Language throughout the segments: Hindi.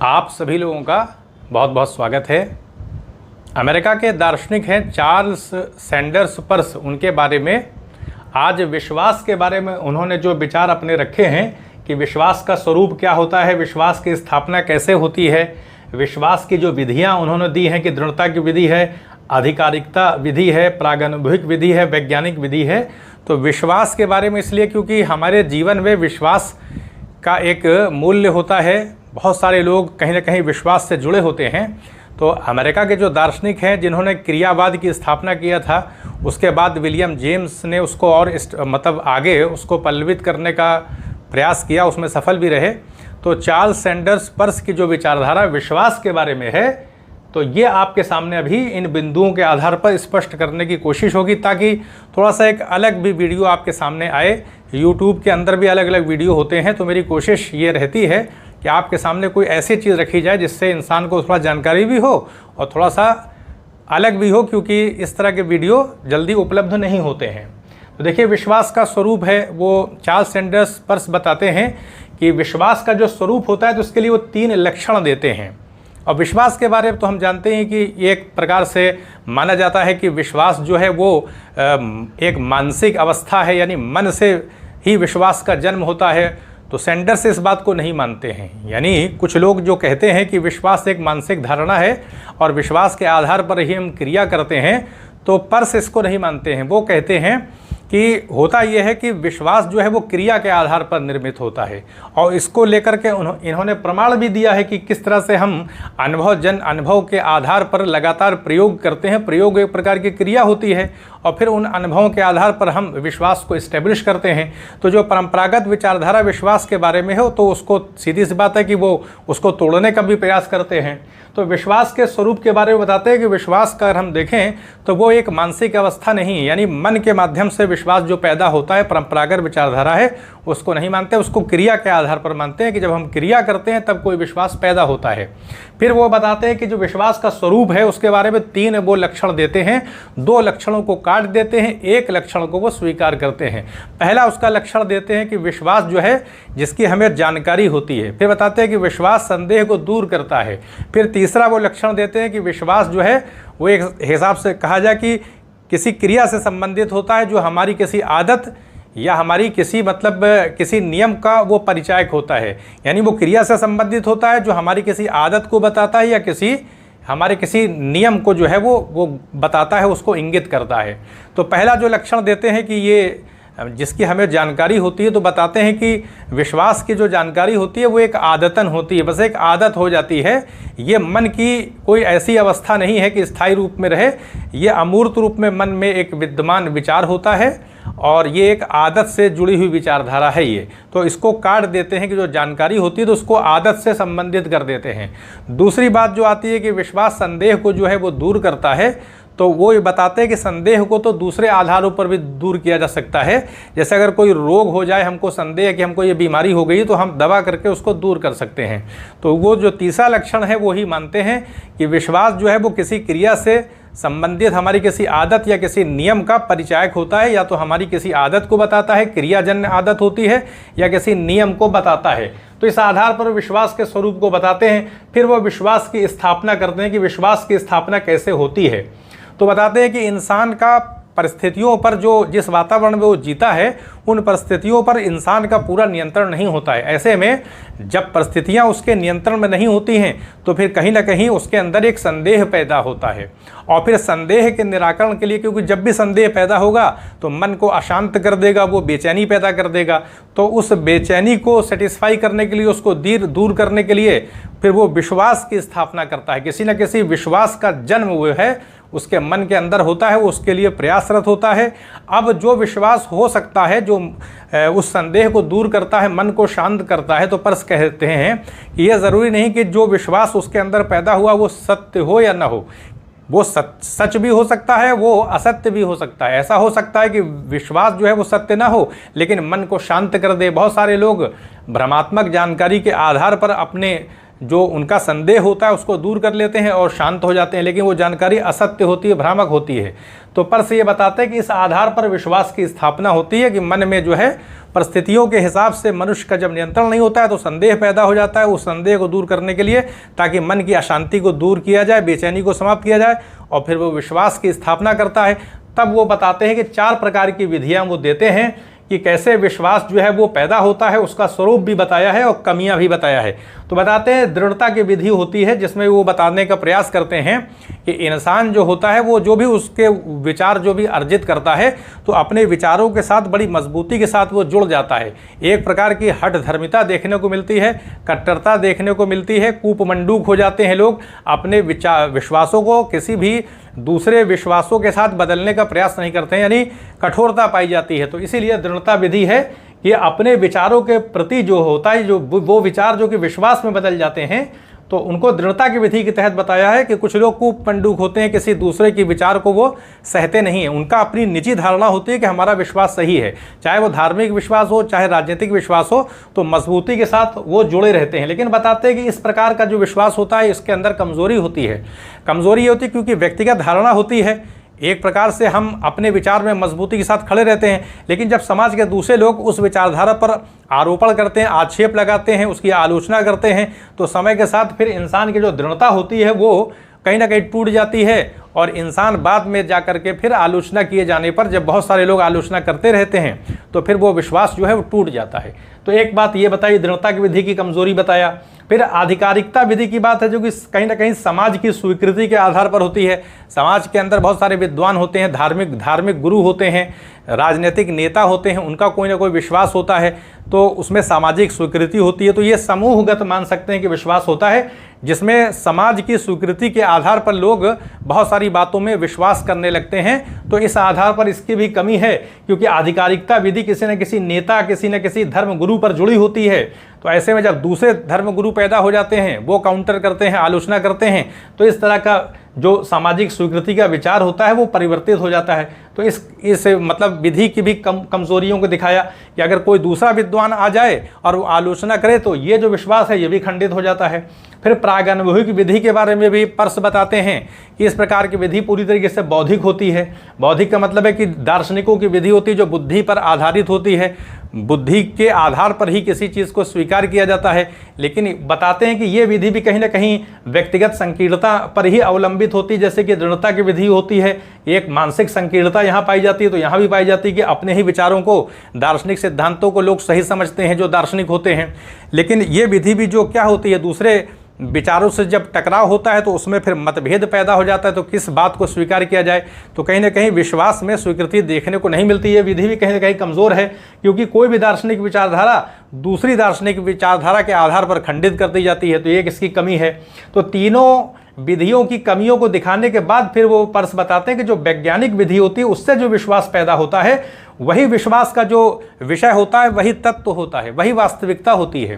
आप सभी लोगों का बहुत बहुत स्वागत है। अमेरिका के दार्शनिक हैं चार्ल्स सैंडर्स पर्स, उनके बारे में आज विश्वास के बारे में उन्होंने जो विचार अपने रखे हैं कि विश्वास का स्वरूप क्या होता है, विश्वास की स्थापना कैसे होती है, विश्वास की जो विधियां उन्होंने दी हैं कि दृढ़ता की विधि है, आधिकारिकता विधि है, प्रागनुभविक विधि है, वैज्ञानिक विधि है। तो विश्वास के बारे में इसलिए क्योंकि हमारे जीवन में विश्वास का एक मूल्य होता है। बहुत सारे लोग कहीं ना कहीं विश्वास से जुड़े होते हैं। तो अमेरिका के जो दार्शनिक हैं जिन्होंने क्रियावाद की स्थापना किया था, उसके बाद विलियम जेम्स ने उसको और आगे उसको पल्लवित करने का प्रयास किया, उसमें सफल भी रहे। तो चार्ल्स सैंडर्स पर्स की जो विचारधारा विश्वास के बारे में है, तो ये आपके सामने अभी इन बिंदुओं के आधार पर स्पष्ट करने की कोशिश होगी, ताकि थोड़ा सा एक अलग भी वीडियो आपके सामने आए। यूट्यूब के अंदर भी अलग अलग वीडियो होते हैं, तो मेरी कोशिश ये रहती है कि आपके सामने कोई ऐसी चीज़ रखी जाए जिससे इंसान को थोड़ा जानकारी भी हो और थोड़ा सा अलग भी हो, क्योंकि इस तरह के वीडियो जल्दी उपलब्ध नहीं होते हैं। तो देखिए, विश्वास का स्वरूप है वो चार्ल्स सैंडर्स पर्स बताते हैं कि विश्वास का जो स्वरूप होता है तो उसके लिए वो 3 लक्षण देते हैं। और विश्वास के बारे में तो हम जानते हैं कि एक प्रकार से माना जाता है कि विश्वास जो है वो एक मानसिक अवस्था है, यानी मन से ही विश्वास का जन्म होता है। तो सैंडर्स इस बात को नहीं मानते हैं। यानी कुछ लोग जो कहते हैं कि विश्वास एक मानसिक धारणा है और विश्वास के आधार पर ही हम क्रिया करते हैं, तो पर्स इसको नहीं मानते हैं। वो कहते हैं कि होता यह है कि विश्वास जो है वो क्रिया के आधार पर निर्मित होता है, और इसको लेकर के इन्होंने प्रमाण भी दिया है कि किस तरह से हम अनुभव के आधार पर लगातार प्रयोग करते हैं। प्रयोग एक प्रकार की क्रिया होती है और फिर उन अनुभवों के आधार पर हम विश्वास को इस्टेब्लिश करते हैं। तो जो परंपरागत विचारधारा विश्वास के बारे में हो, तो उसको सीधी सी बात है कि वो उसको तोड़ने का भी प्रयास करते हैं। तो विश्वास के स्वरूप के बारे में बताते हैं कि विश्वास का अगर हम देखें तो वो एक मानसिक अवस्था नहीं, यानी मन के माध्यम से विश्वास जो पैदा होता है, परंपरागत विचारधारा है, उसको नहीं मानते, उसको क्रिया के आधार पर मानते हैं कि जब हम क्रिया करते हैं तब कोई विश्वास पैदा होता है। फिर वो बताते हैं कि जो विश्वास का स्वरूप है उसके बारे में 3 वो लक्षण देते हैं। 2 लक्षणों को काट देते हैं, 1 लक्षण को वो स्वीकार करते हैं। पहला उसका लक्षण देते हैं कि विश्वास जो है जिसकी हमें जानकारी होती है। फिर बताते हैं कि विश्वास संदेह को दूर करता है। फिर तीसरा वो लक्षण देते हैं कि विश्वास जो है वो एक हिसाब से कहा जाए कि किसी क्रिया से संबंधित होता है, जो हमारी किसी आदत या हमारी किसी नियम का वो परिचायक होता है। यानी वो क्रिया से संबंधित होता है जो हमारी किसी आदत को बताता है या हमारे किसी नियम को जो है वो बताता है, उसको इंगित करता है। तो पहला जो लक्षण देते हैं कि ये जिसकी हमें जानकारी होती है, तो बताते हैं कि विश्वास की जो जानकारी होती है वो एक आदतन होती है, बस एक आदत हो जाती है। ये मन की कोई ऐसी अवस्था नहीं है कि स्थायी रूप में रहे, ये अमूर्त रूप में मन में एक विद्यमान विचार होता है और ये एक आदत से जुड़ी हुई विचारधारा है ये। तो इसको काट देते हैं कि जो जानकारी होती है तो उसको आदत से संबंधित कर देते हैं। दूसरी बात जो आती है कि विश्वास संदेह को जो है वो दूर करता है। तो वो ये बताते हैं कि संदेह को तो दूसरे आधारों पर भी दूर किया जा सकता है। जैसे अगर कोई रोग हो जाए, हमको संदेह है कि हमको ये बीमारी हो गई, तो हम दवा करके उसको दूर कर सकते हैं। तो वो जो तीसरा लक्षण है वो ही मानते हैं कि विश्वास जो है वो किसी क्रिया से संबंधित हमारी किसी आदत या किसी नियम का परिचायक होता है। या तो हमारी किसी आदत को बताता है, क्रियाजन्य आदत होती है, या किसी नियम को बताता है। तो इस आधार पर विश्वास के स्वरूप को बताते हैं। फिर वो विश्वास की स्थापना करते हैं कि विश्वास की स्थापना कैसे होती है। तो बताते हैं कि इंसान का परिस्थितियों पर जिस वातावरण में वो जीता है, उन परिस्थितियों पर इंसान का पूरा नियंत्रण नहीं होता है। ऐसे में जब परिस्थितियां उसके नियंत्रण में नहीं होती हैं, तो फिर कहीं ना कहीं उसके अंदर एक संदेह पैदा होता है। और फिर संदेह के निराकरण के लिए, क्योंकि जब भी संदेह पैदा होगा तो मन को अशांत कर देगा, वो बेचैनी पैदा कर देगा। तो उस बेचैनी को सेटिस्फाई करने के लिए, उसको दूर करने के लिए फिर वो विश्वास की स्थापना करता है। किसी न किसी विश्वास का जन्म वो है उसके मन के अंदर होता है, वो उसके लिए प्रयासरत होता है। अब जो विश्वास हो सकता है, जो उस संदेह को दूर करता है, मन को शांत करता है, तो पर्स कहते हैं कि यह ज़रूरी नहीं कि जो विश्वास उसके अंदर पैदा हुआ वो सत्य हो या ना हो। वो सच भी हो सकता है, वो असत्य भी हो सकता है। ऐसा हो सकता है कि विश्वास जो है वो सत्य ना हो, लेकिन मन को शांत कर दे। बहुत सारे लोग भ्रमात्मक जानकारी के आधार पर अपने जो उनका संदेह होता है उसको दूर कर लेते हैं और शांत हो जाते हैं, लेकिन वो जानकारी असत्य होती है, भ्रामक होती है। तो पर्स ये बताते हैं कि इस आधार पर विश्वास की स्थापना होती है कि मन में जो है परिस्थितियों के हिसाब से मनुष्य का जब नियंत्रण नहीं होता है तो संदेह पैदा हो जाता है। उस संदेह को दूर करने के लिए, ताकि मन की अशांति को दूर किया जाए, बेचैनी को समाप्त किया जाए, और फिर वो विश्वास की स्थापना करता है। तब वो बताते हैं कि 4 प्रकार की विधियाँ वो देते हैं कि कैसे विश्वास जो है वो पैदा होता है। उसका स्वरूप भी बताया है और कमियां भी बताया है। तो बताते हैं दृढ़ता की विधि होती है, जिसमें वो बताने का प्रयास करते हैं कि इंसान जो होता है वो जो भी उसके विचार जो भी अर्जित करता है तो अपने विचारों के साथ बड़ी मजबूती के साथ वो जुड़ जाता है। एक प्रकार की हठ धर्मिता देखने को मिलती है, कट्टरता देखने को मिलती है, कूपमंडूक हो जाते हैं लोग, अपने विश्वासों को किसी भी दूसरे विश्वासों के साथ बदलने का प्रयास नहीं करते हैं, यानी कठोरता पाई जाती है। तो इसीलिए दृढ़ता विधि है कि अपने विचारों के प्रति जो होता है, जो वो विचार जो कि विश्वास में बदल जाते हैं, तो उनको दृढ़ता की विधि के तहत बताया है कि कुछ लोग कूपमंडूक होते हैं, किसी दूसरे के विचार को वो सहते नहीं हैं। उनका अपनी निजी धारणा होती है कि हमारा विश्वास सही है, चाहे वो धार्मिक विश्वास हो चाहे राजनीतिक विश्वास हो, तो मजबूती के साथ वो जुड़े रहते हैं। लेकिन बताते हैं कि इस प्रकार का जो विश्वास होता है इसके अंदर कमजोरी होती है। कमजोरी होती है क्योंकि व्यक्तिगत धारणा होती है, एक प्रकार से हम अपने विचार में मजबूती के साथ खड़े रहते हैं, लेकिन जब समाज के दूसरे लोग उस विचारधारा पर आरोपण करते हैं, आक्षेप लगाते हैं, उसकी आलोचना करते हैं, तो समय के साथ फिर इंसान की जो दृढ़ता होती है वो कहीं ना कहीं टूट जाती है। और इंसान बाद में जा कर के फिर आलोचना किए जाने पर, जब बहुत सारे लोग आलोचना करते रहते हैं, तो फिर वो विश्वास जो है वो टूट जाता है। तो एक बात ये बताई, दृढ़ता की विधि की कमजोरी बताया। फिर आधिकारिकता विधि की बात है, जो कि कहीं ना कहीं समाज की स्वीकृति के आधार पर होती है। समाज के अंदर बहुत सारे विद्वान होते हैं, धार्मिक गुरु होते हैं, राजनीतिक नेता होते हैं, उनका कोई ना कोई विश्वास होता है, तो उसमें सामाजिक स्वीकृति होती है। तो ये समूहगत मान सकते हैं कि विश्वास होता है, जिसमें समाज की स्वीकृति के आधार पर लोग बहुत सारी बातों में विश्वास करने लगते हैं। तो इस आधार पर इसकी भी कमी है, क्योंकि आधिकारिकता विधि किसी न किसी नेता, किसी न किसी धर्म गुरु पर जुड़ी होती है। तो ऐसे में जब दूसरे धर्म गुरु पैदा हो जाते हैं, वो काउंटर करते हैं, आलोचना करते हैं, तो इस तरह का जो सामाजिक स्वीकृति का विचार होता है वो परिवर्तित हो जाता है। तो इस मतलब विधि की भी कमजोरियों को दिखाया कि अगर कोई दूसरा विद्वान आ जाए और वो आलोचना करे तो ये जो विश्वास है ये भी खंडित हो जाता है। फिर प्रागनुभविक विधि के बारे में भी पर्स बताते हैं कि इस प्रकार की विधि पूरी तरीके से बौद्धिक होती है। बौद्धिक का मतलब है कि दार्शनिकों की विधि होती है जो बुद्धि पर आधारित होती है, बुद्धि के आधार पर ही किसी चीज़ को स्वीकार किया जाता है। लेकिन बताते हैं कि ये विधि भी कहीं ना कहीं व्यक्तिगत संकीर्णता पर ही अवलंबित होती है। जैसे कि दृढ़ता की विधि होती है, एक मानसिक संकीर्णता यहाँ पाई जाती है, तो यहाँ भी पाई जाती है कि अपने ही विचारों को, दार्शनिक सिद्धांतों को लोग सही समझते हैं जो दार्शनिक होते हैं। लेकिन ये विधि भी जो क्या होती है, दूसरे विचारों से जब टकराव होता है तो उसमें फिर मतभेद पैदा हो जाता है। तो किस बात को स्वीकार किया जाए, तो कहीं ना कहीं विश्वास में स्वीकृति देखने को नहीं मिलती है। विधि भी कहीं ना कहीं कमज़ोर है, क्योंकि कोई भी दार्शनिक विचारधारा दूसरी दार्शनिक विचारधारा के आधार पर खंडित कर दी जाती है। तो एक इसकी कमी है। तो तीनों विधियों की कमियों को दिखाने के बाद फिर वो पर्स बताते हैं कि जो वैज्ञानिक विधि होती है उससे जो विश्वास पैदा होता है, वही विश्वास का जो विषय होता है, वही तत्व होता है, वही वास्तविकता होती है।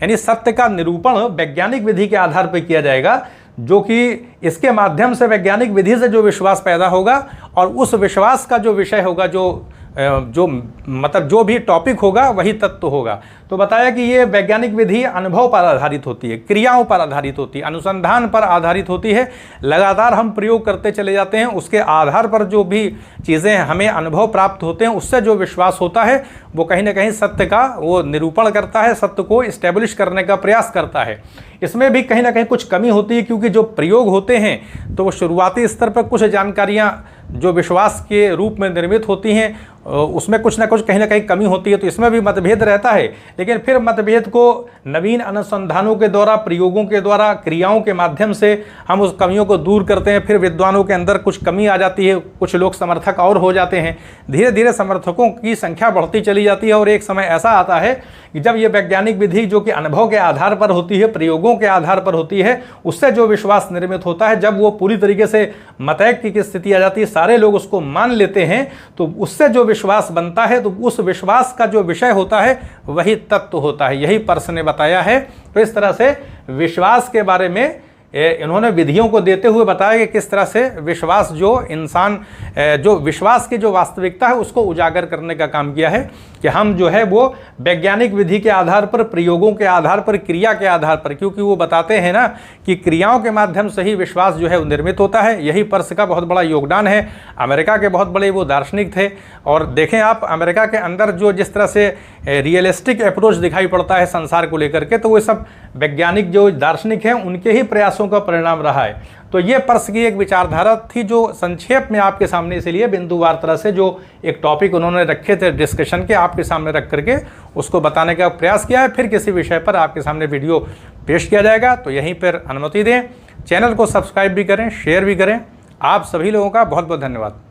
यानी सत्य का निरूपण वैज्ञानिक विधि के आधार पर किया जाएगा, जो कि इसके माध्यम से वैज्ञानिक विधि से जो विश्वास पैदा होगा और उस विश्वास का जो विषय होगा, जो मतलब जो भी टॉपिक होगा वही तत्व होगा। तो बताया कि ये वैज्ञानिक विधि अनुभव पर आधारित होती है, क्रियाओं पर आधारित होती है, अनुसंधान पर आधारित होती है। लगातार हम प्रयोग करते चले जाते हैं, उसके आधार पर जो भी चीज़ें हमें अनुभव प्राप्त होते हैं, उससे जो विश्वास होता है वो कहीं ना कहीं सत्य का वो निरूपण करता है, सत्य को इस्टेब्लिश करने का प्रयास करता है। इसमें भी कहीं ना कहीं कुछ कमी होती है, क्योंकि जो प्रयोग होते हैं तो वो शुरुआती स्तर पर कुछ जानकारियाँ जो विश्वास के रूप में निर्मित होती हैं, उसमें कुछ ना कुछ कहीं ना कहीं कमी होती है। तो इसमें भी मतभेद रहता है, लेकिन फिर मतभेद को नवीन अनुसंधानों के द्वारा, प्रयोगों के द्वारा, क्रियाओं के माध्यम से हम उस कमियों को दूर करते हैं। फिर विद्वानों के अंदर कुछ कमी आ जाती है, कुछ लोग समर्थक और हो जाते हैं, धीरे धीरे समर्थकों की संख्या बढ़ती चली जाती है। और एक समय ऐसा आता है कि जब ये वैज्ञानिक विधि जो कि अनुभव के आधार पर होती है, प्रयोगों के आधार पर होती है, उससे जो विश्वास निर्मित होता है, जब वो पूरी तरीके से मतैक्य की स्थिति आ जाती है, सारे लोग उसको मान लेते हैं, तो उससे जो विश्वास बनता है, तो उस विश्वास का जो विषय होता है वही तत्व होता है। यही पर्स ने बताया है। तो इस तरह से विश्वास के बारे में इन्होंने विधियों को देते हुए बताया कि किस तरह से विश्वास जो इंसान जो विश्वास की जो वास्तविकता है उसको उजागर करने का काम किया है। कि हम जो है वो वैज्ञानिक विधि के आधार पर, प्रयोगों के आधार पर, क्रिया के आधार पर, क्योंकि वो बताते हैं ना कि क्रियाओं के माध्यम से ही विश्वास जो है वो निर्मित होता है। यही पर्स का बहुत बड़ा योगदान है। अमेरिका के बहुत बड़े वो दार्शनिक थे। और देखें आप, अमेरिका के अंदर जो जिस तरह से रियलिस्टिक अप्रोच दिखाई पड़ता है संसार को लेकर के, तो वो सब वैज्ञानिक जो दार्शनिक हैं उनके ही प्रयासों का परिणाम रहा है। तो ये पर्स की एक विचारधारा थी जो संक्षेप में आपके सामने, इसलिए बिंदुवार तरह से जो एक टॉपिक उन्होंने रखे थे डिस्कशन के, आपके सामने रख करके उसको बताने का प्रयास किया है। फिर किसी विषय पर आपके सामने वीडियो पेश किया जाएगा, तो यहीं पर अनुमति दें। चैनल को सब्सक्राइब भी करें, शेयर भी करें। आप सभी लोगों का बहुत बहुत धन्यवाद।